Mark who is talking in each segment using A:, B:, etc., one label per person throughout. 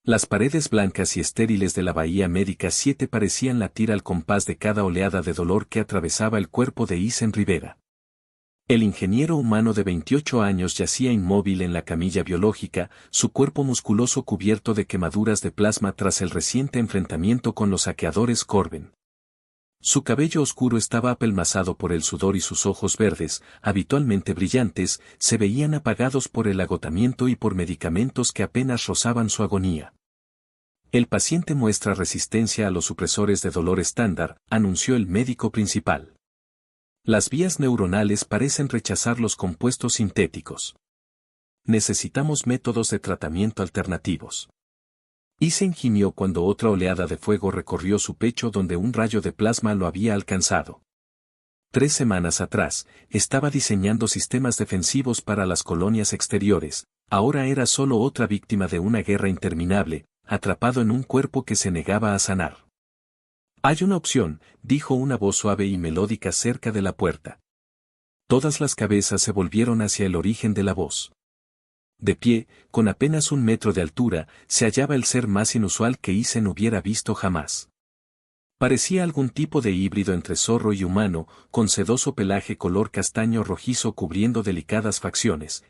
A: Las paredes blancas y estériles de la Bahía Médica 7 parecían latir al compás de cada oleada de dolor que atravesaba el cuerpo de Isen Rivera. El ingeniero humano de 28 años yacía inmóvil en la camilla biológica, su cuerpo musculoso cubierto de quemaduras de plasma tras el reciente enfrentamiento con los saqueadores Corben. Su cabello oscuro estaba apelmazado por el sudor y sus ojos verdes, habitualmente brillantes, se veían apagados por el agotamiento y por medicamentos que apenas rozaban su agonía. El paciente muestra resistencia a los supresores de dolor estándar, anunció el médico principal. Las vías neuronales parecen rechazar los compuestos sintéticos. Necesitamos métodos de tratamiento alternativos. Isen gimió cuando otra oleada de fuego recorrió su pecho donde un rayo de plasma lo había alcanzado. 3 semanas atrás, estaba diseñando sistemas defensivos para las colonias exteriores, ahora era solo otra víctima de una guerra interminable, atrapado en un cuerpo que se negaba a sanar. Hay una opción, dijo una voz suave y melódica cerca de la puerta. Todas las cabezas se volvieron hacia el origen de la voz. De pie, con apenas 1 metro de altura, se hallaba el ser más inusual que Isen hubiera visto jamás. Parecía algún tipo de híbrido entre zorro y humano, con sedoso pelaje color castaño rojizo cubriendo delicadas facciones.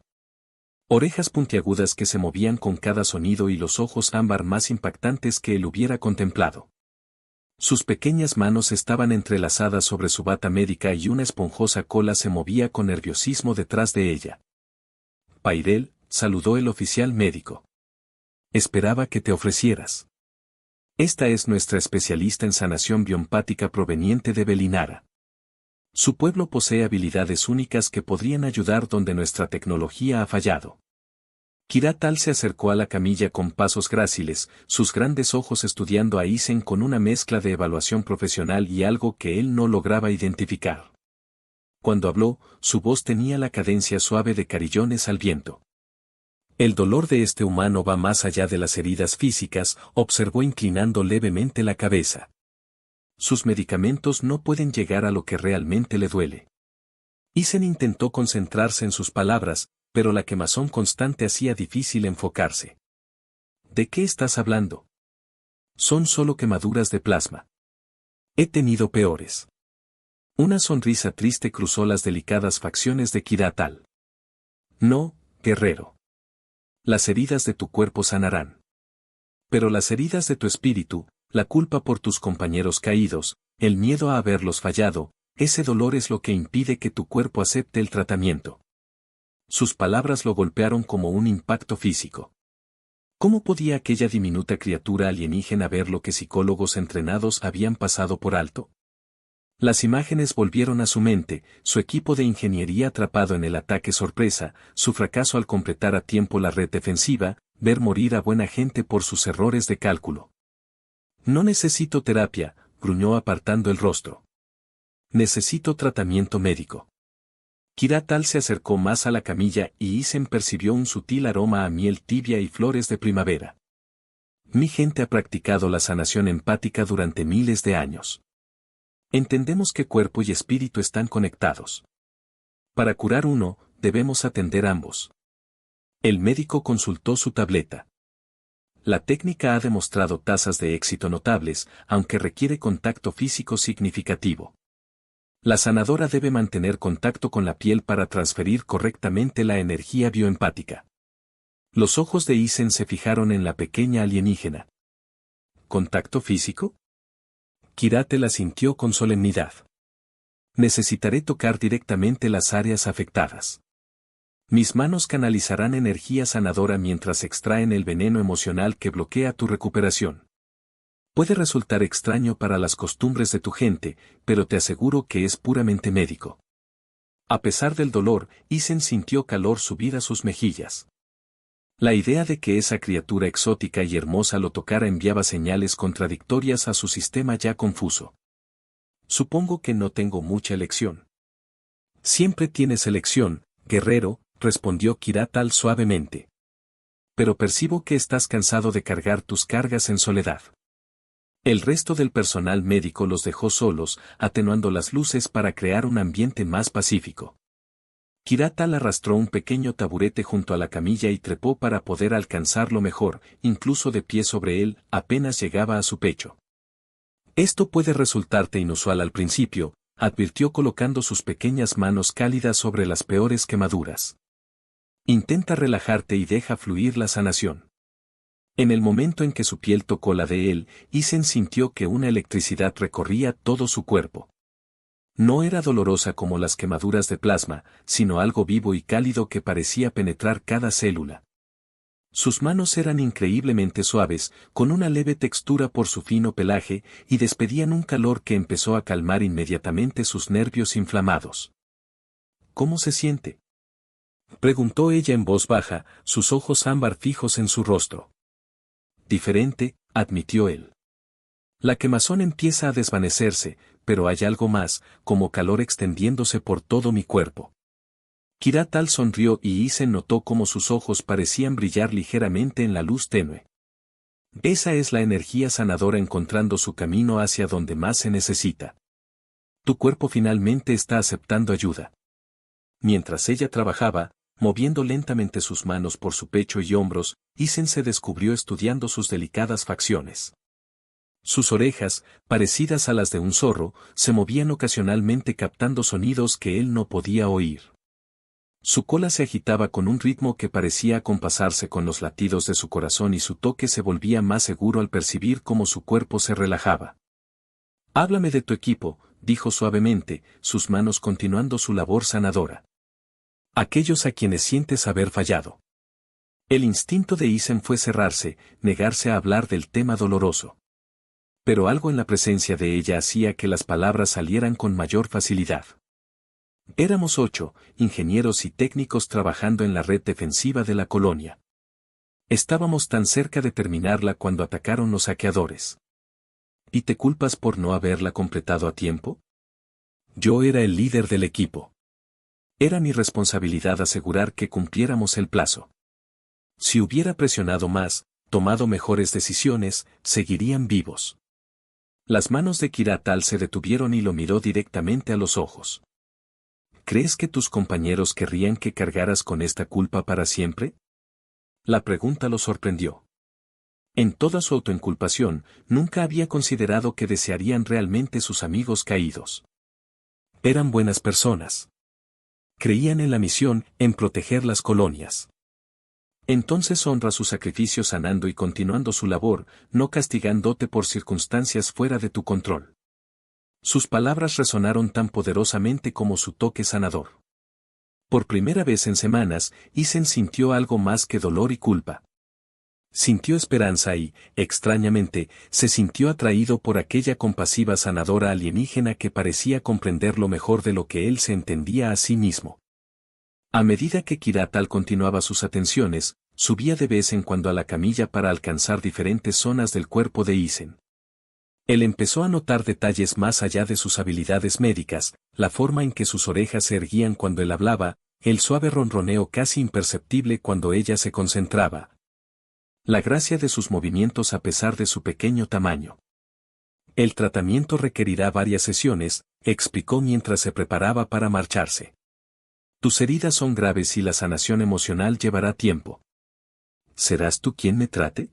A: Orejas puntiagudas que se movían con cada sonido y los ojos ámbar más impactantes que él hubiera contemplado. Sus pequeñas manos estaban entrelazadas sobre su bata médica y una esponjosa cola se movía con nerviosismo detrás de ella. Pairel, saludó el oficial médico. Esperaba que te ofrecieras. Esta es nuestra especialista en sanación bioempática proveniente de Belinara. Su pueblo posee habilidades únicas que podrían ayudar donde nuestra tecnología ha fallado. Kiratal se acercó a la camilla con pasos gráciles, sus grandes ojos estudiando a Isen con una mezcla de evaluación profesional y algo que él no lograba identificar. Cuando habló, su voz tenía la cadencia suave de carillones al viento. El dolor de este humano va más allá de las heridas físicas, observó inclinando levemente la cabeza. Sus medicamentos no pueden llegar a lo que realmente le duele. Isen intentó concentrarse en sus palabras, pero la quemazón constante hacía difícil enfocarse. ¿De qué estás hablando? Son solo quemaduras de plasma. He tenido peores. Una sonrisa triste cruzó las delicadas facciones de Kiratal. No, guerrero. Las heridas de tu cuerpo sanarán. Pero las heridas de tu espíritu, la culpa por tus compañeros caídos, el miedo a haberlos fallado, ese dolor es lo que impide que tu cuerpo acepte el tratamiento. Sus palabras lo golpearon como un impacto físico. ¿Cómo podía aquella diminuta criatura alienígena ver lo que psicólogos entrenados habían pasado por alto? Las imágenes volvieron a su mente, su equipo de ingeniería atrapado en el ataque sorpresa, su fracaso al completar a tiempo la red defensiva, ver morir a buena gente por sus errores de cálculo. No necesito terapia, gruñó apartando el rostro. Necesito tratamiento médico. Kiratal se acercó más a la camilla y Isen percibió un sutil aroma a miel tibia y flores de primavera. Mi gente ha practicado la sanación empática durante miles de años. Entendemos que cuerpo y espíritu están conectados. Para curar uno, debemos atender ambos. El médico consultó su tableta. La técnica ha demostrado tasas de éxito notables, aunque requiere contacto físico significativo. La sanadora debe mantener contacto con la piel para transferir correctamente la energía bioempática. Los ojos de Isen se fijaron en la pequeña alienígena. ¿Contacto físico? Kirate la sintió con solemnidad. Necesitaré tocar directamente las áreas afectadas. Mis manos canalizarán energía sanadora mientras extraen el veneno emocional que bloquea tu recuperación. Puede resultar extraño para las costumbres de tu gente, pero te aseguro que es puramente médico. A pesar del dolor, Isen sintió calor subir a sus mejillas. La idea de que esa criatura exótica y hermosa lo tocara enviaba señales contradictorias a su sistema ya confuso. Supongo que no tengo mucha elección. Siempre tienes elección, guerrero, respondió Kiratal suavemente. Pero percibo que estás cansado de cargar tus cargas en soledad. El resto del personal médico los dejó solos, atenuando las luces para crear un ambiente más pacífico. Kiratal arrastró un pequeño taburete junto a la camilla y trepó para poder alcanzarlo mejor, incluso de pie sobre él, apenas llegaba a su pecho. Esto puede resultarte inusual al principio, advirtió colocando sus pequeñas manos cálidas sobre las peores quemaduras. Intenta relajarte y deja fluir la sanación. En el momento en que su piel tocó la de él, Isen sintió que una electricidad recorría todo su cuerpo. No era dolorosa como las quemaduras de plasma, sino algo vivo y cálido que parecía penetrar cada célula. Sus manos eran increíblemente suaves, con una leve textura por su fino pelaje, y despedían un calor que empezó a calmar inmediatamente sus nervios inflamados. ¿Cómo se siente?, preguntó ella en voz baja, sus ojos ámbar fijos en su rostro. Diferente, admitió él. La quemazón empieza a desvanecerse, pero hay algo más, como calor extendiéndose por todo mi cuerpo. Kiratal sonrió y Isen notó cómo sus ojos parecían brillar ligeramente en la luz tenue. Esa es la energía sanadora encontrando su camino hacia donde más se necesita. Tu cuerpo finalmente está aceptando ayuda. Mientras ella trabajaba, moviendo lentamente sus manos por su pecho y hombros, Isen se descubrió estudiando sus delicadas facciones. Sus orejas, parecidas a las de un zorro, se movían ocasionalmente captando sonidos que él no podía oír. Su cola se agitaba con un ritmo que parecía acompasarse con los latidos de su corazón y su toque se volvía más seguro al percibir cómo su cuerpo se relajaba. «Háblame de tu equipo», dijo suavemente, sus manos continuando su labor sanadora. «Aquellos a quienes sientes haber fallado». El instinto de Isen fue cerrarse, negarse a hablar del tema doloroso. Pero algo en la presencia de ella hacía que las palabras salieran con mayor facilidad. Éramos 8, ingenieros y técnicos trabajando en la red defensiva de la colonia. Estábamos tan cerca de terminarla cuando atacaron los saqueadores. ¿Y te culpas por no haberla completado a tiempo? Yo era el líder del equipo. Era mi responsabilidad asegurar que cumpliéramos el plazo. Si hubiera presionado más, tomado mejores decisiones, seguirían vivos. Las manos de Kiratal se detuvieron y lo miró directamente a los ojos. ¿Crees que tus compañeros querrían que cargaras con esta culpa para siempre? La pregunta lo sorprendió. En toda su autoinculpación, nunca había considerado que desearían realmente sus amigos caídos. Eran buenas personas. Creían en la misión, en proteger las colonias. Entonces honra su sacrificio sanando y continuando su labor, no castigándote por circunstancias fuera de tu control. Sus palabras resonaron tan poderosamente como su toque sanador. Por primera vez en semanas, Isen sintió algo más que dolor y culpa. Sintió esperanza y, extrañamente, se sintió atraído por aquella compasiva sanadora alienígena que parecía comprender lo mejor de lo que él se entendía a sí mismo. A medida que Kiratal continuaba sus atenciones, subía de vez en cuando a la camilla para alcanzar diferentes zonas del cuerpo de Isen. Él empezó a notar detalles más allá de sus habilidades médicas, la forma en que sus orejas se erguían cuando él hablaba, el suave ronroneo casi imperceptible cuando ella se concentraba. La gracia de sus movimientos a pesar de su pequeño tamaño. El tratamiento requerirá varias sesiones, explicó mientras se preparaba para marcharse. Tus heridas son graves y la sanación emocional llevará tiempo. ¿Serás tú quien me trate?,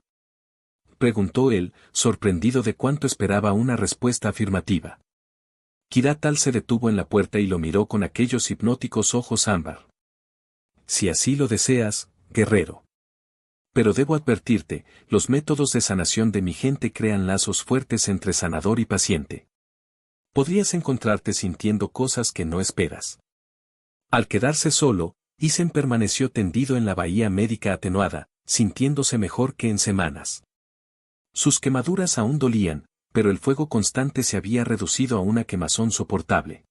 A: preguntó él, sorprendido de cuánto esperaba una respuesta afirmativa. Kiratal se detuvo en la puerta y lo miró con aquellos hipnóticos ojos ámbar. Si así lo deseas, guerrero. Pero debo advertirte, los métodos de sanación de mi gente crean lazos fuertes entre sanador y paciente. Podrías encontrarte sintiendo cosas que no esperas. Al quedarse solo, Isen permaneció tendido en la bahía médica atenuada, sintiéndose mejor que en semanas. Sus quemaduras aún dolían, pero el fuego constante se había reducido a una quemazón soportable.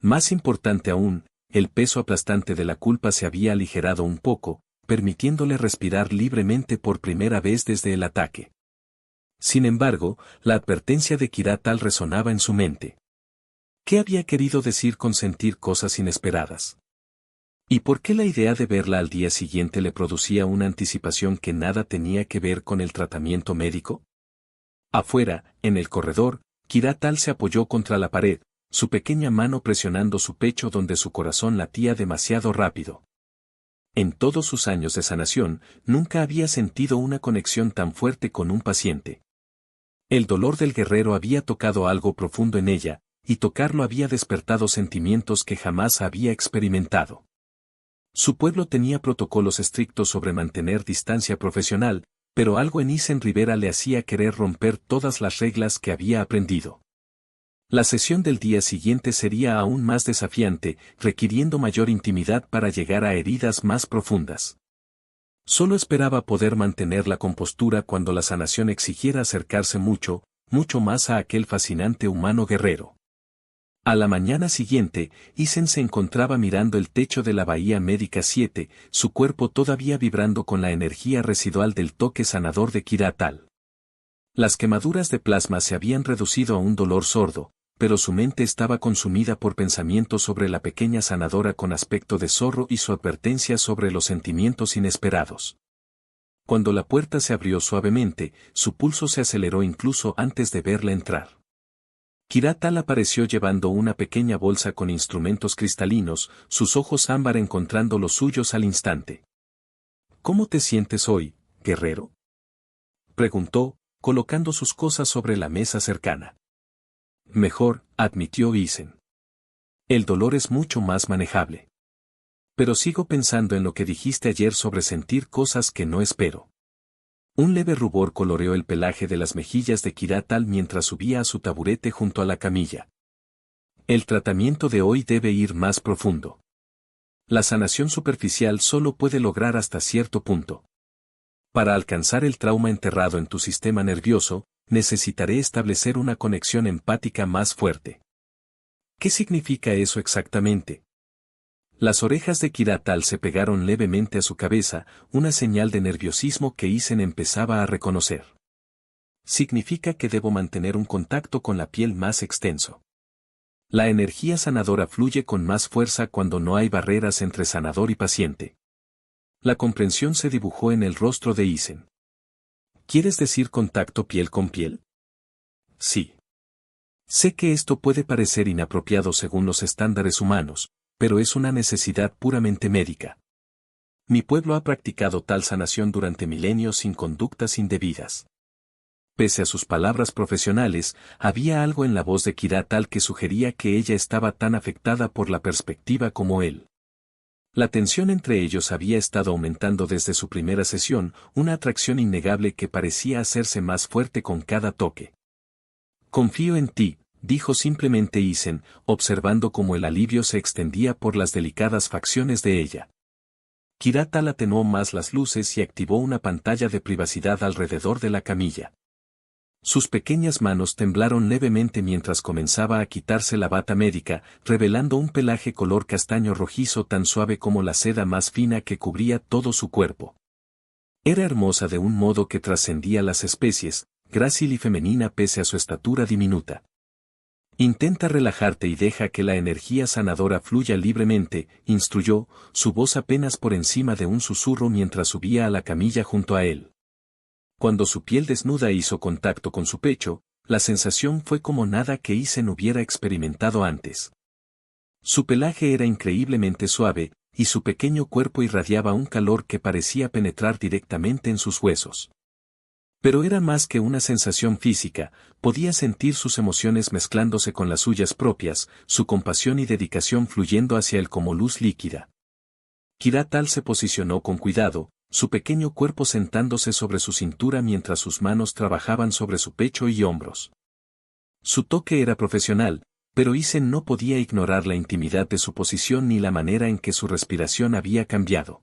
A: Más importante aún, el peso aplastante de la culpa se había aligerado un poco, permitiéndole respirar libremente por primera vez desde el ataque. Sin embargo, la advertencia de Kiratal resonaba en su mente. ¿Qué había querido decir con sentir cosas inesperadas? ¿Y por qué la idea de verla al día siguiente le producía una anticipación que nada tenía que ver con el tratamiento médico? Afuera, en el corredor, Kiratal se apoyó contra la pared, su pequeña mano presionando su pecho donde su corazón latía demasiado rápido. En todos sus años de sanación, nunca había sentido una conexión tan fuerte con un paciente. El dolor del guerrero había tocado algo profundo en ella, y tocarlo había despertado sentimientos que jamás había experimentado. Su pueblo tenía protocolos estrictos sobre mantener distancia profesional, pero algo en Isen Rivera le hacía querer romper todas las reglas que había aprendido. La sesión del día siguiente sería aún más desafiante, requiriendo mayor intimidad para llegar a heridas más profundas. Solo esperaba poder mantener la compostura cuando la sanación exigiera acercarse mucho, mucho más a aquel fascinante humano guerrero. A la mañana siguiente, Isen se encontraba mirando el techo de la Bahía Médica 7, su cuerpo todavía vibrando con la energía residual del toque sanador de Kira-tal. Las quemaduras de plasma se habían reducido a un dolor sordo, pero su mente estaba consumida por pensamientos sobre la pequeña sanadora con aspecto de zorro y su advertencia sobre los sentimientos inesperados. Cuando la puerta se abrió suavemente, su pulso se aceleró incluso antes de verla entrar. Kira-tal apareció llevando una pequeña bolsa con instrumentos cristalinos, sus ojos ámbar encontrando los suyos al instante. ¿Cómo te sientes hoy, guerrero?, preguntó, colocando sus cosas sobre la mesa cercana. Mejor, admitió Isen. El dolor es mucho más manejable. Pero sigo pensando en lo que dijiste ayer sobre sentir cosas que no espero. Un leve rubor coloreó el pelaje de las mejillas de Kira-tal mientras subía a su taburete junto a la camilla. El tratamiento de hoy debe ir más profundo. La sanación superficial solo puede lograr hasta cierto punto. Para alcanzar el trauma enterrado en tu sistema nervioso, necesitaré establecer una conexión empática más fuerte. ¿Qué significa eso exactamente? Las orejas de Kira-tal se pegaron levemente a su cabeza, una señal de nerviosismo que Isen empezaba a reconocer. Significa que debo mantener un contacto con la piel más extenso. La energía sanadora fluye con más fuerza cuando no hay barreras entre sanador y paciente. La comprensión se dibujó en el rostro de Isen. ¿Quieres decir contacto piel con piel? Sí. Sé que esto puede parecer inapropiado según los estándares humanos, pero es una necesidad puramente médica. Mi pueblo ha practicado tal sanación durante milenios sin conductas indebidas. Pese a sus palabras profesionales, había algo en la voz de Kira-tal que sugería que ella estaba tan afectada por la perspectiva como él. La tensión entre ellos había estado aumentando desde su primera sesión, una atracción innegable que parecía hacerse más fuerte con cada toque. Confío en ti, dijo simplemente Isen, observando cómo el alivio se extendía por las delicadas facciones de ella. Kira-tal atenuó más las luces y activó una pantalla de privacidad alrededor de la camilla. Sus pequeñas manos temblaron levemente mientras comenzaba a quitarse la bata médica, revelando un pelaje color castaño rojizo tan suave como la seda más fina que cubría todo su cuerpo. Era hermosa de un modo que trascendía las especies, grácil y femenina pese a su estatura diminuta. Intenta relajarte y deja que la energía sanadora fluya libremente, instruyó, su voz apenas por encima de un susurro mientras subía a la camilla junto a él. Cuando su piel desnuda hizo contacto con su pecho, la sensación fue como nada que Isen hubiera experimentado antes. Su pelaje era increíblemente suave, y su pequeño cuerpo irradiaba un calor que parecía penetrar directamente en sus huesos. Pero era más que una sensación física, podía sentir sus emociones mezclándose con las suyas propias, su compasión y dedicación fluyendo hacia él como luz líquida. Kira-tal se posicionó con cuidado, su pequeño cuerpo sentándose sobre su cintura mientras sus manos trabajaban sobre su pecho y hombros. Su toque era profesional, pero Isen no podía ignorar la intimidad de su posición ni la manera en que su respiración había cambiado.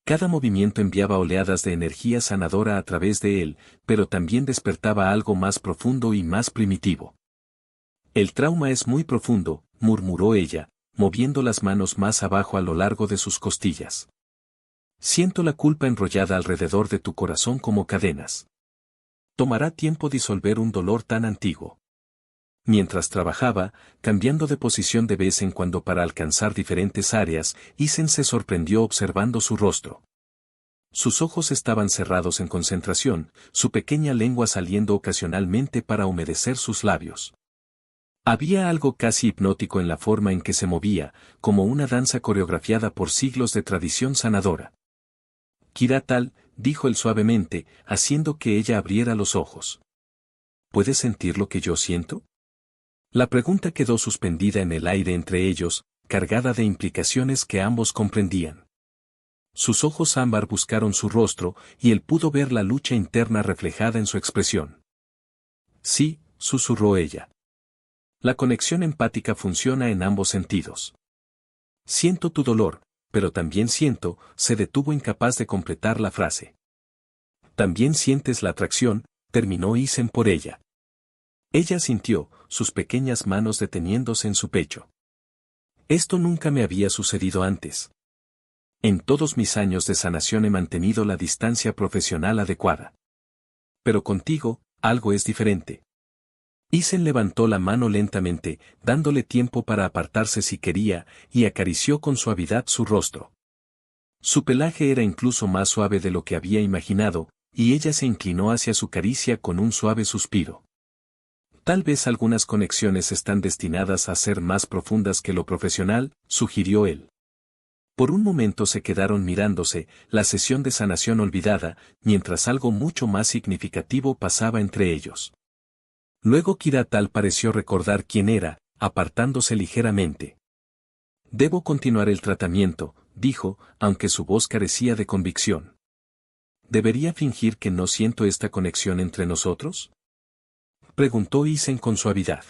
A: Cada movimiento enviaba oleadas de energía sanadora a través de él, pero también despertaba algo más profundo y más primitivo. El trauma es muy profundo, murmuró ella, moviendo las manos más abajo a lo largo de sus costillas. Siento la culpa enrollada alrededor de tu corazón como cadenas. Tomará tiempo disolver un dolor tan antiguo. Mientras trabajaba, cambiando de posición de vez en cuando para alcanzar diferentes áreas, Isen se sorprendió observando su rostro. Sus ojos estaban cerrados en concentración, su pequeña lengua saliendo ocasionalmente para humedecer sus labios. Había algo casi hipnótico en la forma en que se movía, como una danza coreografiada por siglos de tradición sanadora. Kira-tal, dijo él suavemente, haciendo que ella abriera los ojos. ¿Puedes sentir lo que yo siento? La pregunta quedó suspendida en el aire entre ellos, cargada de implicaciones que ambos comprendían. Sus ojos ámbar buscaron su rostro, y él pudo ver la lucha interna reflejada en su expresión. Sí, susurró ella. La conexión empática funciona en ambos sentidos. Siento tu dolor, pero también siento, se detuvo incapaz de completar la frase. También sientes la atracción, terminó Isen por ella. Ella sintió, sus pequeñas manos deteniéndose en su pecho. Esto nunca me había sucedido antes. En todos mis años de sanación he mantenido la distancia profesional adecuada. Pero contigo, algo es diferente. Isen levantó la mano lentamente, dándole tiempo para apartarse si quería, y acarició con suavidad su rostro. Su pelaje era incluso más suave de lo que había imaginado, y ella se inclinó hacia su caricia con un suave suspiro. Tal vez algunas conexiones están destinadas a ser más profundas que lo profesional, sugirió él. Por un momento se quedaron mirándose, la sesión de sanación olvidada, mientras algo mucho más significativo pasaba entre ellos. Luego Kira-tal pareció recordar quién era, apartándose ligeramente. Debo continuar el tratamiento, dijo, aunque su voz carecía de convicción. ¿Debería fingir que no siento esta conexión entre nosotros? Preguntó Isen con suavidad.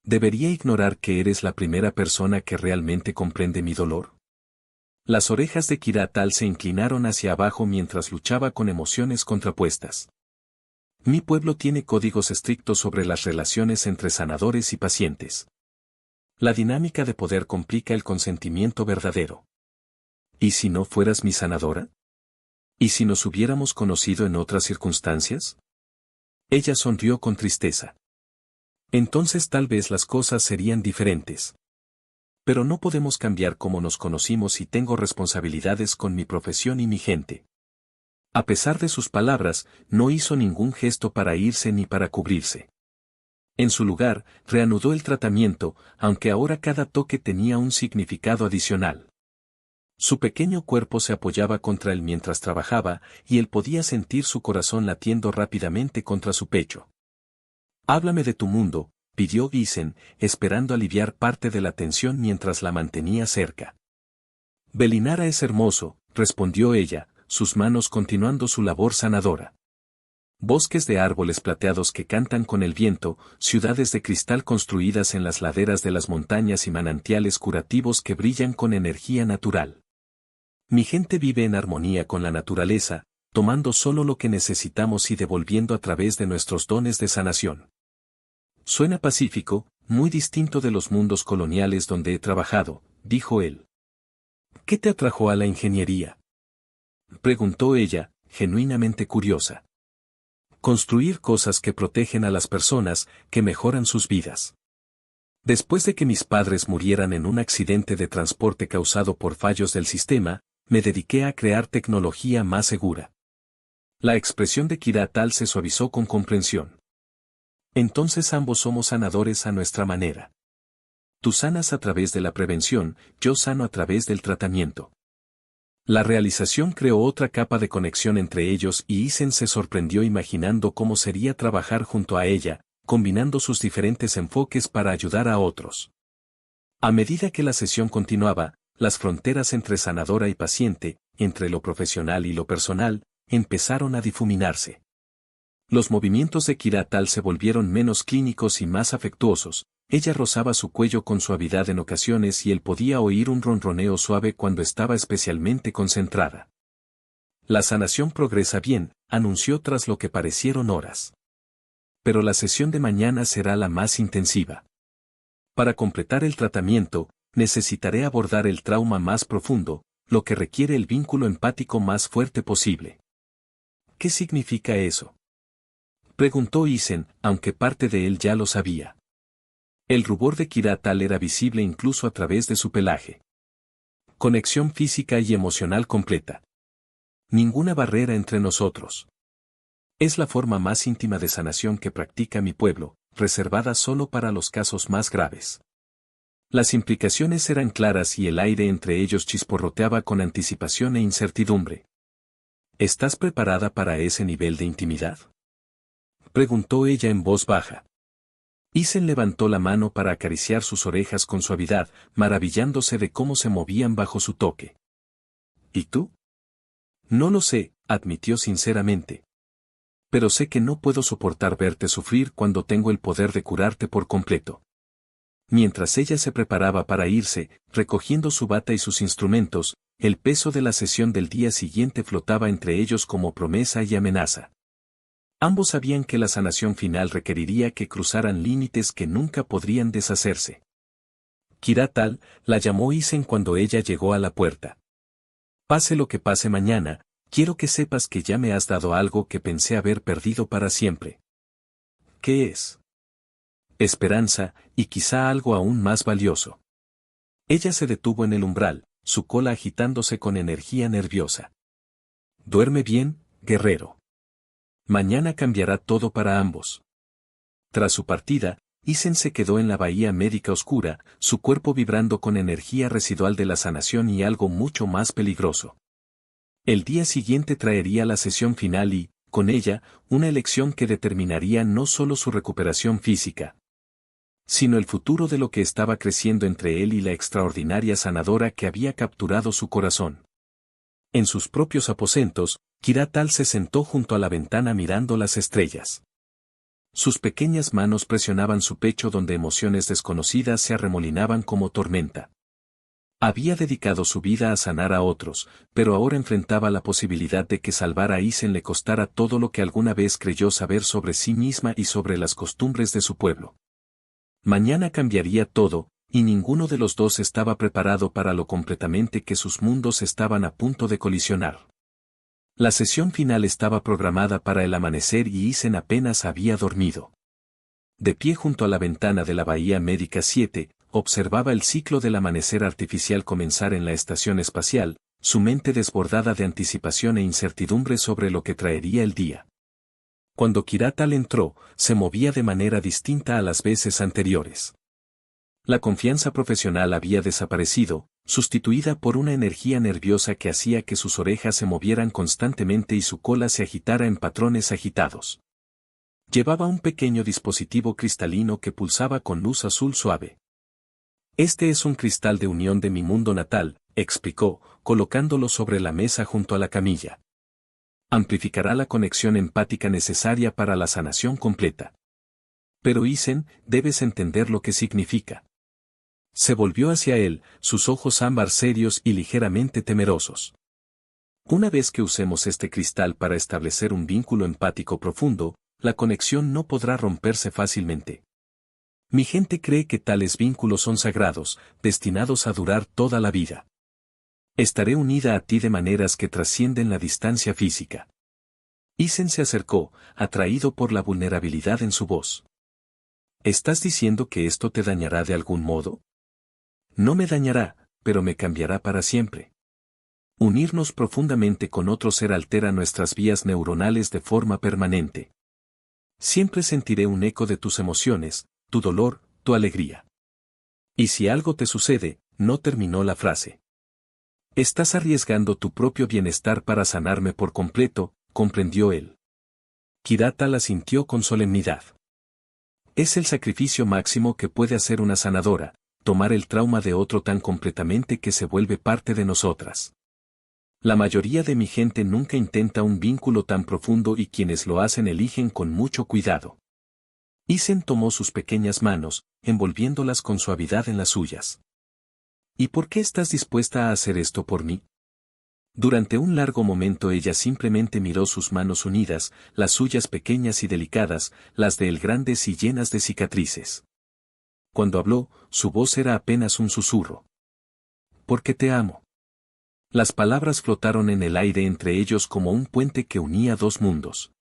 A: ¿Debería ignorar que eres la primera persona que realmente comprende mi dolor? Las orejas de Kira-tal se inclinaron hacia abajo mientras luchaba con emociones contrapuestas. Mi pueblo tiene códigos estrictos sobre las relaciones entre sanadores y pacientes. La dinámica de poder complica el consentimiento verdadero. ¿Y si no fueras mi sanadora? ¿Y si nos hubiéramos conocido en otras circunstancias? Ella sonrió con tristeza. Entonces tal vez las cosas serían diferentes. Pero no podemos cambiar cómo nos conocimos y tengo responsabilidades con mi profesión y mi gente. A pesar de sus palabras, no hizo ningún gesto para irse ni para cubrirse. En su lugar, reanudó el tratamiento, aunque ahora cada toque tenía un significado adicional. Su pequeño cuerpo se apoyaba contra él mientras trabajaba, y él podía sentir su corazón latiendo rápidamente contra su pecho. Háblame de tu mundo, pidió Isen, esperando aliviar parte de la tensión mientras la mantenía cerca. Belinara es hermoso, respondió ella, sus manos continuando su labor sanadora. Bosques de árboles plateados que cantan con el viento, ciudades de cristal construidas en las laderas de las montañas y manantiales curativos que brillan con energía natural. Mi gente vive en armonía con la naturaleza, tomando solo lo que necesitamos y devolviendo a través de nuestros dones de sanación. Suena pacífico, muy distinto de los mundos coloniales donde he trabajado, dijo él. ¿Qué te atrajo a la ingeniería? Preguntó ella, genuinamente curiosa. Construir cosas que protegen a las personas, que mejoran sus vidas. Después de que mis padres murieran en un accidente de transporte causado por fallos del sistema, me dediqué a crear tecnología más segura. La expresión de Kira-tal se suavizó con comprensión. Entonces ambos somos sanadores a nuestra manera. Tú sanas a través de la prevención, yo sano a través del tratamiento. La realización creó otra capa de conexión entre ellos y Isen se sorprendió imaginando cómo sería trabajar junto a ella, combinando sus diferentes enfoques para ayudar a otros. A medida que la sesión continuaba, las fronteras entre sanadora y paciente, entre lo profesional y lo personal, empezaron a difuminarse. Los movimientos de Kira-tal se volvieron menos clínicos y más afectuosos. Ella rozaba su cuello con suavidad en ocasiones y él podía oír un ronroneo suave cuando estaba especialmente concentrada. La sanación progresa bien, anunció tras lo que parecieron horas. Pero la sesión de mañana será la más intensiva. Para completar el tratamiento, necesitaré abordar el trauma más profundo, lo que requiere el vínculo empático más fuerte posible. ¿Qué significa eso? Preguntó Isen, aunque parte de él ya lo sabía. El rubor de Kira-tal era visible incluso a través de su pelaje. Conexión física y emocional completa. Ninguna barrera entre nosotros. Es la forma más íntima de sanación que practica mi pueblo, reservada solo para los casos más graves. Las implicaciones eran claras y el aire entre ellos chisporroteaba con anticipación e incertidumbre. ¿Estás preparada para ese nivel de intimidad?, preguntó ella en voz baja. Isen levantó la mano para acariciar sus orejas con suavidad, maravillándose de cómo se movían bajo su toque. ¿Y tú? No lo sé, admitió sinceramente. Pero sé que no puedo soportar verte sufrir cuando tengo el poder de curarte por completo. Mientras ella se preparaba para irse, recogiendo su bata y sus instrumentos, el peso de la sesión del día siguiente flotaba entre ellos como promesa y amenaza. Ambos sabían que la sanación final requeriría que cruzaran límites que nunca podrían deshacerse. Kira-tal, la llamó Isen cuando ella llegó a la puerta. Pase lo que pase mañana, quiero que sepas que ya me has dado algo que pensé haber perdido para siempre. ¿Qué es? Esperanza, y quizá algo aún más valioso. Ella se detuvo en el umbral, su cola agitándose con energía nerviosa. Duerme bien, guerrero. Mañana cambiará todo para ambos. Tras su partida, Isen se quedó en la bahía médica oscura, su cuerpo vibrando con energía residual de la sanación y algo mucho más peligroso. El día siguiente traería la sesión final y, con ella, una elección que determinaría no solo su recuperación física, sino el futuro de lo que estaba creciendo entre él y la extraordinaria sanadora que había capturado su corazón. En sus propios aposentos, Kira-tal se sentó junto a la ventana mirando las estrellas. Sus pequeñas manos presionaban su pecho donde emociones desconocidas se arremolinaban como tormenta. Había dedicado su vida a sanar a otros, pero ahora enfrentaba la posibilidad de que salvar a Isen le costara todo lo que alguna vez creyó saber sobre sí misma y sobre las costumbres de su pueblo. Mañana cambiaría todo, y ninguno de los dos estaba preparado para lo completamente que sus mundos estaban a punto de colisionar. La sesión final estaba programada para el amanecer y Isen apenas había dormido. De pie junto a la ventana de la Bahía Médica 7, observaba el ciclo del amanecer artificial comenzar en la estación espacial, su mente desbordada de anticipación e incertidumbre sobre lo que traería el día. Cuando Kira-tal entró, se movía de manera distinta a las veces anteriores. La confianza profesional había desaparecido, sustituida por una energía nerviosa que hacía que sus orejas se movieran constantemente y su cola se agitara en patrones agitados. Llevaba un pequeño dispositivo cristalino que pulsaba con luz azul suave. Este es un cristal de unión de mi mundo natal, explicó, colocándolo sobre la mesa junto a la camilla. Amplificará la conexión empática necesaria para la sanación completa. Pero Isen, debes entender lo que significa. Se volvió hacia él, sus ojos ámbar serios y ligeramente temerosos. Una vez que usemos este cristal para establecer un vínculo empático profundo, la conexión no podrá romperse fácilmente. Mi gente cree que tales vínculos son sagrados, destinados a durar toda la vida. Estaré unida a ti de maneras que trascienden la distancia física. Isen se acercó, atraído por la vulnerabilidad en su voz. ¿Estás diciendo que esto te dañará de algún modo? No me dañará, pero me cambiará para siempre. Unirnos profundamente con otro ser altera nuestras vías neuronales de forma permanente. Siempre sentiré un eco de tus emociones, tu dolor, tu alegría. Y si algo te sucede, no terminó la frase. Estás arriesgando tu propio bienestar para sanarme por completo, comprendió él. Kira-tal asintió con solemnidad. Es el sacrificio máximo que puede hacer una sanadora, tomar el trauma de otro tan completamente que se vuelve parte de nosotras. La mayoría de mi gente nunca intenta un vínculo tan profundo y quienes lo hacen eligen con mucho cuidado. Isen tomó sus pequeñas manos, envolviéndolas con suavidad en las suyas. ¿Y por qué estás dispuesta a hacer esto por mí? Durante un largo momento ella simplemente miró sus manos unidas, las suyas pequeñas y delicadas, las de él grandes y llenas de cicatrices. Cuando habló, su voz era apenas un susurro. Porque te amo. Las palabras flotaron en el aire entre ellos como un puente que unía dos mundos.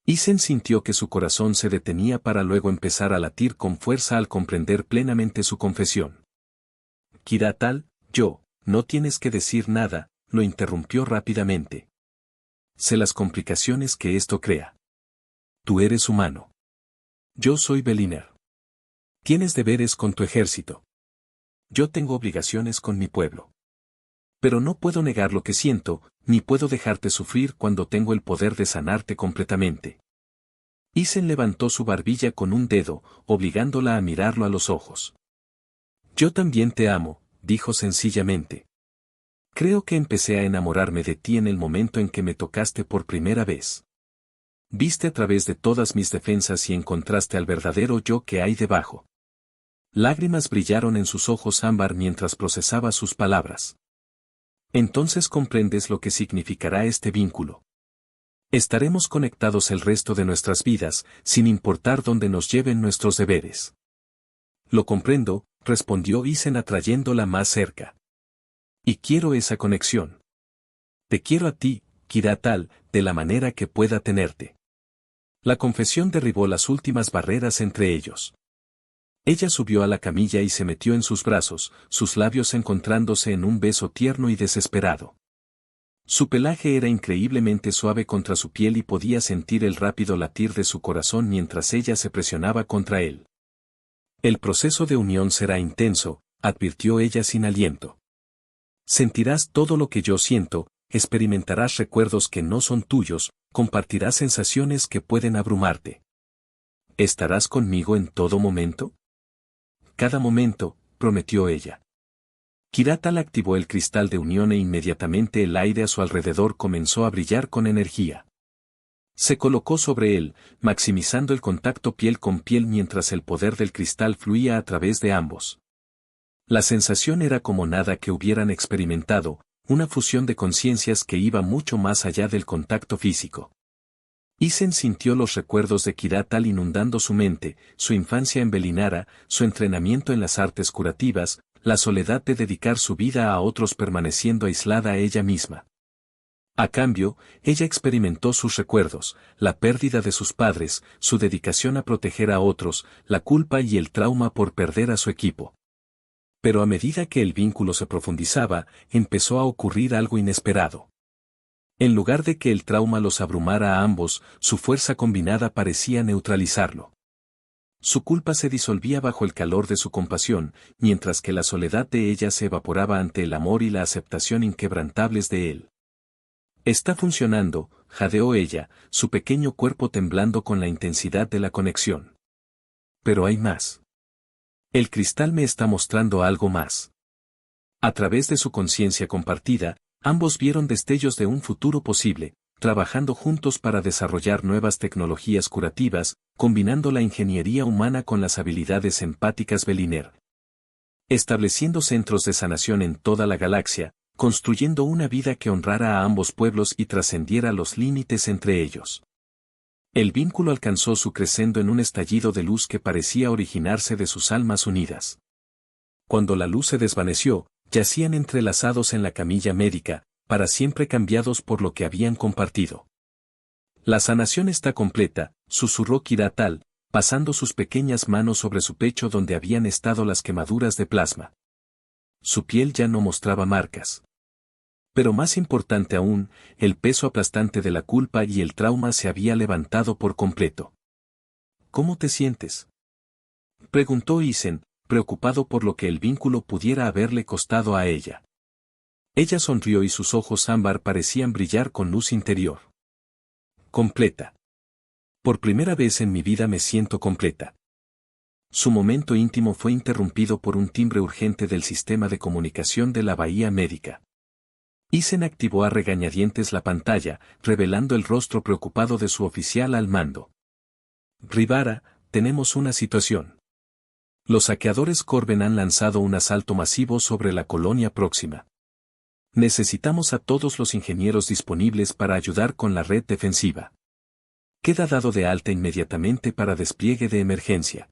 A: Isen sintió que su corazón se detenía para luego empezar a latir con fuerza al comprender plenamente su confesión. Kira-tal, no tienes que decir nada, lo interrumpió rápidamente. Sé las complicaciones que esto crea. Tú eres humano. Yo soy Beliner. Tienes deberes con tu ejército. Yo tengo obligaciones con mi pueblo. Pero no puedo negar lo que siento, ni puedo dejarte sufrir cuando tengo el poder de sanarte completamente. Isen levantó su barbilla con un dedo, obligándola a mirarlo a los ojos. Yo también te amo, dijo sencillamente. Creo que empecé a enamorarme de ti en el momento en que me tocaste por primera vez. Viste a través de todas mis defensas y encontraste al verdadero yo que hay debajo. Lágrimas brillaron en sus ojos ámbar mientras procesaba sus palabras. Entonces comprendes lo que significará este vínculo. Estaremos conectados el resto de nuestras vidas, sin importar dónde nos lleven nuestros deberes. Lo comprendo, respondió Isen atrayéndola más cerca. Y quiero esa conexión. Te quiero a ti, Kiratal, de la manera que pueda tenerte. La confesión derribó las últimas barreras entre ellos. Ella subió a la camilla y se metió en sus brazos, sus labios encontrándose en un beso tierno y desesperado. Su pelaje era increíblemente suave contra su piel y podía sentir el rápido latir de su corazón mientras ella se presionaba contra él. El proceso de unión será intenso, advirtió ella sin aliento. Sentirás todo lo que yo siento, experimentarás recuerdos que no son tuyos, compartirás sensaciones que pueden abrumarte. ¿Estarás conmigo en todo momento? Cada momento, prometió ella. Kiratal activó el cristal de unión e inmediatamente el aire a su alrededor comenzó a brillar con energía. Se colocó sobre él, maximizando el contacto piel con piel mientras el poder del cristal fluía a través de ambos. La sensación era como nada que hubieran experimentado, una fusión de conciencias que iba mucho más allá del contacto físico. Isen sintió los recuerdos de Kiratal inundando su mente, su infancia en Belinara, su entrenamiento en las artes curativas, la soledad de dedicar su vida a otros permaneciendo aislada a ella misma. A cambio, ella experimentó sus recuerdos, la pérdida de sus padres, su dedicación a proteger a otros, la culpa y el trauma por perder a su equipo. Pero a medida que el vínculo se profundizaba, empezó a ocurrir algo inesperado. En lugar de que el trauma los abrumara a ambos, su fuerza combinada parecía neutralizarlo. Su culpa se disolvía bajo el calor de su compasión, mientras que la soledad de ella se evaporaba ante el amor y la aceptación inquebrantables de él. Está funcionando, jadeó ella, su pequeño cuerpo temblando con la intensidad de la conexión. Pero hay más. El cristal me está mostrando algo más. A través de su conciencia compartida, ambos vieron destellos de un futuro posible, trabajando juntos para desarrollar nuevas tecnologías curativas, combinando la ingeniería humana con las habilidades empáticas Beliner. Estableciendo centros de sanación en toda la galaxia, construyendo una vida que honrara a ambos pueblos y trascendiera los límites entre ellos. El vínculo alcanzó su crescendo en un estallido de luz que parecía originarse de sus almas unidas. Cuando la luz se desvaneció, yacían entrelazados en la camilla médica, para siempre cambiados por lo que habían compartido. La sanación está completa, susurró Kiratal, pasando sus pequeñas manos sobre su pecho donde habían estado las quemaduras de plasma. Su piel ya no mostraba marcas. Pero más importante aún, el peso aplastante de la culpa y el trauma se había levantado por completo. ¿Cómo te sientes?, preguntó Isen, preocupado por lo que el vínculo pudiera haberle costado a ella. Ella sonrió y sus ojos ámbar parecían brillar con luz interior. Completa. Por primera vez en mi vida me siento completa. Su momento íntimo fue interrumpido por un timbre urgente del sistema de comunicación de la Bahía Médica. Isen activó a regañadientes la pantalla, revelando el rostro preocupado de su oficial al mando. Rivara, tenemos una situación. Los saqueadores Corben han lanzado un asalto masivo sobre la colonia próxima. Necesitamos a todos los ingenieros disponibles para ayudar con la red defensiva. Queda dado de alta inmediatamente para despliegue de emergencia.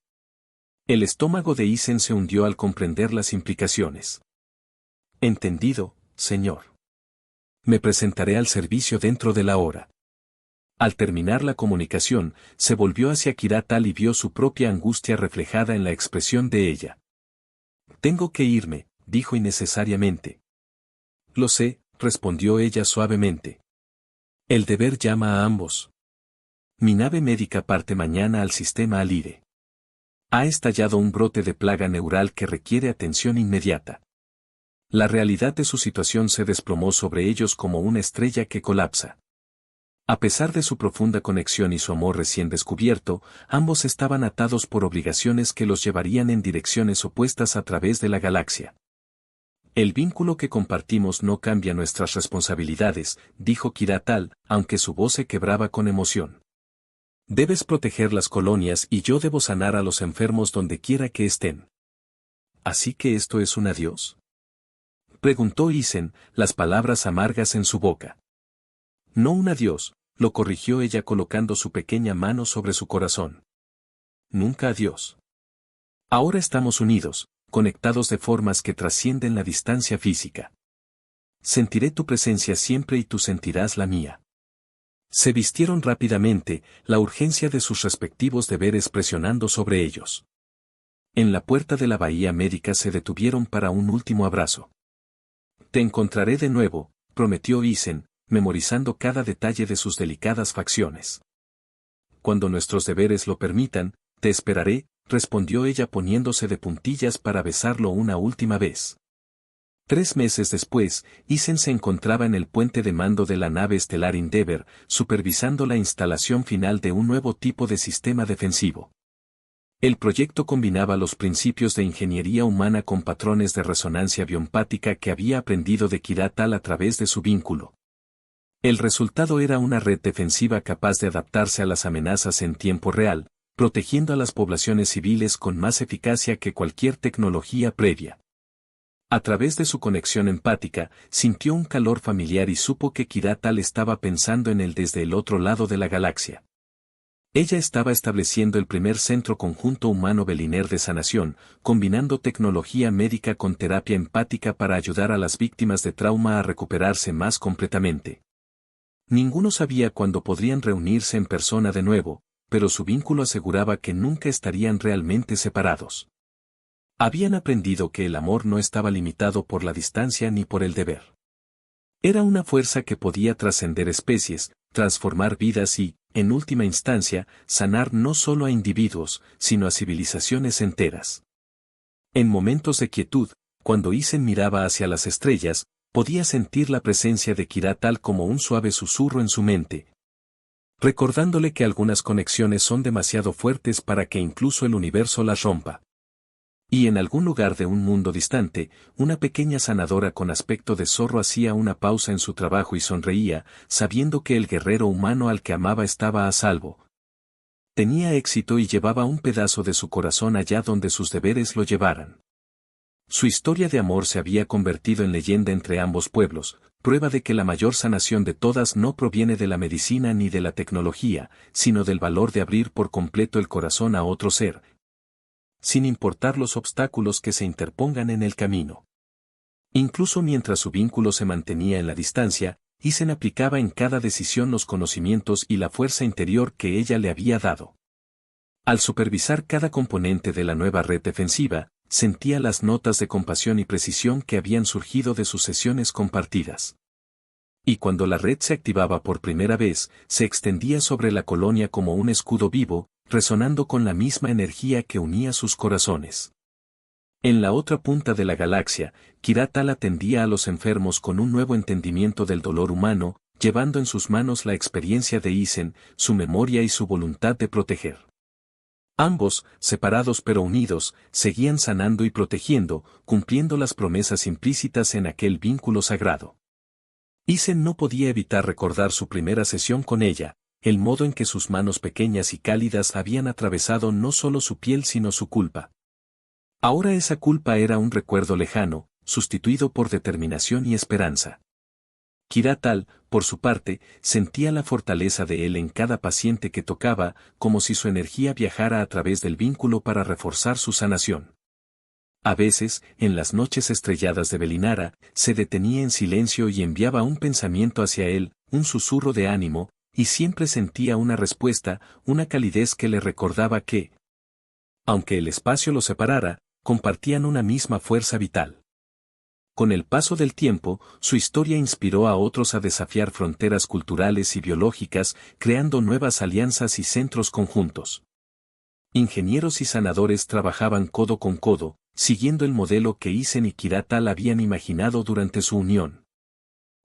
A: El estómago de Isen se hundió al comprender las implicaciones. Entendido, señor. Me presentaré al servicio dentro de la hora. Al terminar la comunicación, se volvió hacia Kiratal y vio su propia angustia reflejada en la expresión de ella. Tengo que irme, dijo innecesariamente. Lo sé, respondió ella suavemente. El deber llama a ambos. Mi nave médica parte mañana al sistema Alire. Ha estallado un brote de plaga neural que requiere atención inmediata. La realidad de su situación se desplomó sobre ellos como una estrella que colapsa. A pesar de su profunda conexión y su amor recién descubierto, ambos estaban atados por obligaciones que los llevarían en direcciones opuestas a través de la galaxia. El vínculo que compartimos no cambia nuestras responsabilidades, dijo Kiratal, aunque su voz se quebraba con emoción. Debes proteger las colonias y yo debo sanar a los enfermos donde quiera que estén. ¿Así que esto es un adiós? Preguntó Isen, las palabras amargas en su boca. No un adiós, lo corrigió ella colocando su pequeña mano sobre su corazón. Nunca adiós. Ahora estamos unidos, conectados de formas que trascienden la distancia física. Sentiré tu presencia siempre y tú sentirás la mía. Se vistieron rápidamente, la urgencia de sus respectivos deberes presionando sobre ellos. En la puerta de la bahía médica se detuvieron para un último abrazo. Te encontraré de nuevo, prometió Isen, memorizando cada detalle de sus delicadas facciones. Cuando nuestros deberes lo permitan, te esperaré, respondió ella poniéndose de puntillas para besarlo una última vez. 3 meses después, Isen se encontraba en el puente de mando de la nave estelar Endeavour, supervisando la instalación final de un nuevo tipo de sistema defensivo. El proyecto combinaba los principios de ingeniería humana con patrones de resonancia bioempática que había aprendido de Kiratal a través de su vínculo. El resultado era una red defensiva capaz de adaptarse a las amenazas en tiempo real, protegiendo a las poblaciones civiles con más eficacia que cualquier tecnología previa. A través de su conexión empática, sintió un calor familiar y supo que Kiratal estaba pensando en él desde el otro lado de la galaxia. Ella estaba estableciendo el primer centro conjunto humano-beliner de sanación, combinando tecnología médica con terapia empática para ayudar a las víctimas de trauma a recuperarse más completamente. Ninguno sabía cuándo podrían reunirse en persona de nuevo, pero su vínculo aseguraba que nunca estarían realmente separados. Habían aprendido que el amor no estaba limitado por la distancia ni por el deber. Era una fuerza que podía trascender especies, transformar vidas y, en última instancia, sanar no solo a individuos, sino a civilizaciones enteras. En momentos de quietud, cuando Isen miraba hacia las estrellas, podía sentir la presencia de Kiratal como un suave susurro en su mente, recordándole que algunas conexiones son demasiado fuertes para que incluso el universo las rompa. Y en algún lugar de un mundo distante, una pequeña sanadora con aspecto de zorro hacía una pausa en su trabajo y sonreía, sabiendo que el guerrero humano al que amaba estaba a salvo. Tenía éxito y llevaba un pedazo de su corazón allá donde sus deberes lo llevaran. Su historia de amor se había convertido en leyenda entre ambos pueblos, prueba de que la mayor sanación de todas no proviene de la medicina ni de la tecnología, sino del valor de abrir por completo el corazón a otro ser, sin importar los obstáculos que se interpongan en el camino. Incluso mientras su vínculo se mantenía en la distancia, Isen aplicaba en cada decisión los conocimientos y la fuerza interior que ella le había dado. Al supervisar cada componente de la nueva red defensiva, sentía las notas de compasión y precisión que habían surgido de sus sesiones compartidas. Y cuando la red se activaba por primera vez, se extendía sobre la colonia como un escudo vivo, resonando con la misma energía que unía sus corazones. En la otra punta de la galaxia, Kiratal atendía a los enfermos con un nuevo entendimiento del dolor humano, llevando en sus manos la experiencia de Isen, su memoria y su voluntad de proteger. Ambos, separados pero unidos, seguían sanando y protegiendo, cumpliendo las promesas implícitas en aquel vínculo sagrado. Isen no podía evitar recordar su primera sesión con ella, el modo en que sus manos pequeñas y cálidas habían atravesado no solo su piel sino su culpa. Ahora esa culpa era un recuerdo lejano, sustituido por determinación y esperanza. Kiratal, por su parte, sentía la fortaleza de él en cada paciente que tocaba, como si su energía viajara a través del vínculo para reforzar su sanación. A veces, en las noches estrelladas de Belinara, se detenía en silencio y enviaba un pensamiento hacia él, un susurro de ánimo, y siempre sentía una respuesta, una calidez que le recordaba que, aunque el espacio los separara, compartían una misma fuerza vital. Con el paso del tiempo, su historia inspiró a otros a desafiar fronteras culturales y biológicas, creando nuevas alianzas y centros conjuntos. Ingenieros y sanadores trabajaban codo con codo, siguiendo el modelo que Isen y Kira-Tal habían imaginado durante su unión.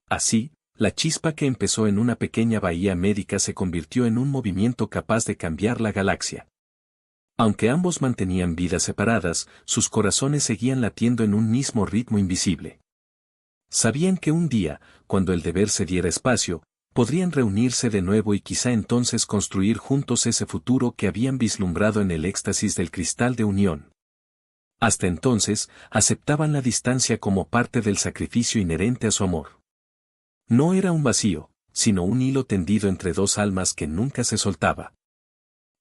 A: Así, la chispa que empezó en una pequeña bahía médica se convirtió en un movimiento capaz de cambiar la galaxia. Aunque ambos mantenían vidas separadas, sus corazones seguían latiendo en un mismo ritmo invisible. Sabían que un día, cuando el deber se diera espacio, podrían reunirse de nuevo y quizá entonces construir juntos ese futuro que habían vislumbrado en el éxtasis del cristal de unión. Hasta entonces, aceptaban la distancia como parte del sacrificio inherente a su amor. No era un vacío, sino un hilo tendido entre dos almas que nunca se soltaba.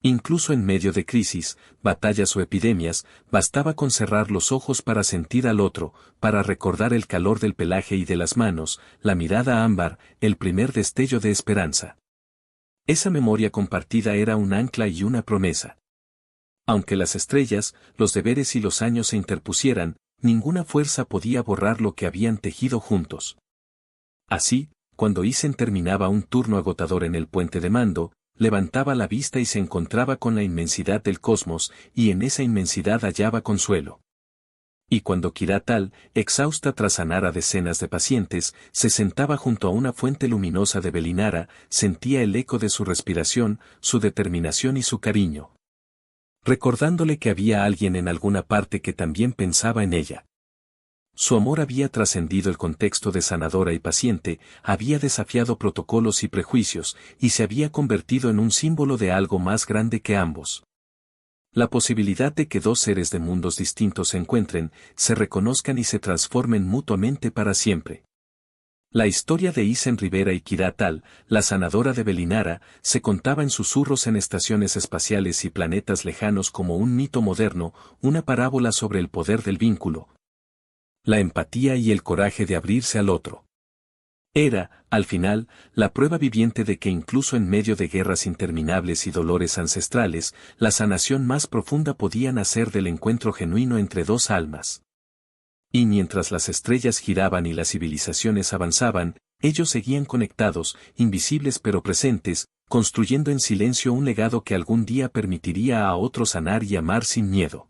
A: Incluso en medio de crisis, batallas o epidemias, bastaba con cerrar los ojos para sentir al otro, para recordar el calor del pelaje y de las manos, la mirada ámbar, el primer destello de esperanza. Esa memoria compartida era un ancla y una promesa. Aunque las estrellas, los deberes y los años se interpusieran, ninguna fuerza podía borrar lo que habían tejido juntos. Así, cuando Isen terminaba un turno agotador en el puente de mando, levantaba la vista y se encontraba con la inmensidad del cosmos, y en esa inmensidad hallaba consuelo. Y cuando Kira-Tal, exhausta tras sanar a decenas de pacientes, se sentaba junto a una fuente luminosa de Belinara, sentía el eco de su respiración, su determinación y su cariño. Recordándole que había alguien en alguna parte que también pensaba en ella. Su amor había trascendido el contexto de sanadora y paciente, había desafiado protocolos y prejuicios, y se había convertido en un símbolo de algo más grande que ambos. La posibilidad de que dos seres de mundos distintos se encuentren, se reconozcan y se transformen mutuamente para siempre. La historia de Isen Rivera y Kira-Tal, la sanadora de Belinara, se contaba en susurros en estaciones espaciales y planetas lejanos como un mito moderno, una parábola sobre el poder del vínculo, la empatía y el coraje de abrirse al otro. Era, al final, la prueba viviente de que incluso en medio de guerras interminables y dolores ancestrales, la sanación más profunda podía nacer del encuentro genuino entre dos almas. Y mientras las estrellas giraban y las civilizaciones avanzaban, ellos seguían conectados, invisibles pero presentes, construyendo en silencio un legado que algún día permitiría a otros sanar y amar sin miedo.